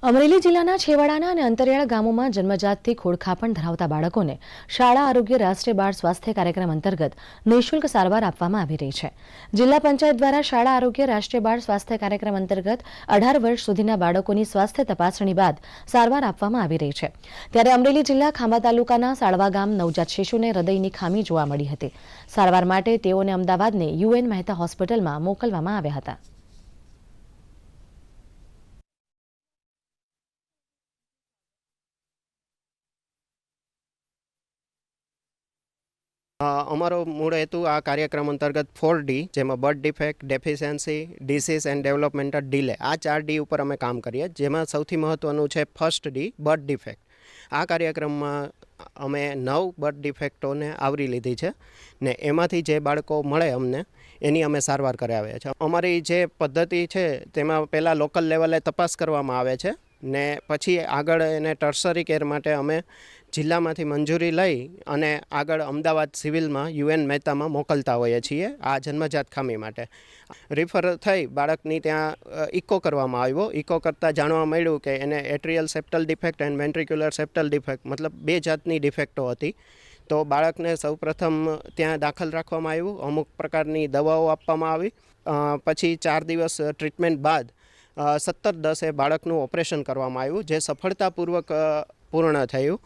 અમરેલી જિલ્લાના છેવાડાના અને અંતરિયાળ ગામોમાં જન્મજાતથી ખોડખાપણ ધરાવતા બાળકોને શાળા આરોગ્ય રાષ્ટ્રીય બાળ સ્વાસ્થ્ય કાર્યક્રમ અંતર્ગત નિઃશુલ્ક સારવાર આપવામાં આવી રહી છે। જિલ્લા પંચાયત દ્વારા શાળા આરોગ્ય રાષ્ટ્રીય બાળ સ્વાસ્થ્ય કાર્યક્રમ અંતર્ગત 18 વર્ષ સુધીના બાળકોની સ્વાસ્થ્ય તપાસણી બાદ સારવાર આપવામાં આવી રહી છે। ત્યારે અમરેલી જિલ્લા ખાંભા તાલુકાના સાળવા ગામ નવજાત શિશુને હૃદયની ખામી જોવા મળી હતી। સારવાર માટે તેઓને અમદાવાદની યુએન મહેતા હોસ્પિટલમાં મોકલવામાં આવ્યા હતા। અમારો મૂળ હેતુ આ કાર્યક્રમ અંતર્ગત 4D જેમાં birth defect, deficiency, disease and developmental delay આ 4D ઉપર અમે કામ કરીએ, જેમાં સૌથી મહત્ત્વનું છે ફર્સ્ટ ડી બર્થ ડિફેક્ટ। આ કાર્યક્રમમાં અમે 9 બર્થ ડિફેક્ટોને આવરી લીધી છે ને એમાંથી જે બાળકો મળે અમને એની અમે સારવાર કરાવીએ છીએ। અમારી જે પદ્ધતિ છે તેમાં પહેલાં લોકલ લેવલે તપાસ કરવામાં આવે છે ને પછી આગળ એને ટર્સરી કેર માટે અમે જિલ્લામાંથી મંજૂરી લઈ અને આગળ અમદાવાદ સિવિલમાં યુએન મહેતામાં મોકલતા હોઈએ છીએ આ જન્મજાત ખામી માટે। રિફર થઈ બાળકની ત્યાં ઇકો કરવામાં આવ્યો। ઇકો કરતાં જાણવા મળ્યું કે એને એટ્રિયલ સેપ્ટલ ડિફેક્ટ એન્ડ વેન્ટ્રિક્યુલર સેપ્ટલ ડિફેક્ટ મતલબ 2 જાતની ડિફેક્ટો હતી। તો બાળકને સૌપ્રથમ ત્યાં દાખલ રાખવામાં આવ્યું, અમુક પ્રકારની દવાઓ આપવામાં આવી, પછી 4 દિવસ ટ્રીટમેન્ટ બાદ 17/10 બાળકનું ઓપરેશન કરવામાં આવ્યું, જે સફળતાપૂર્વક પૂર્ણ થયું।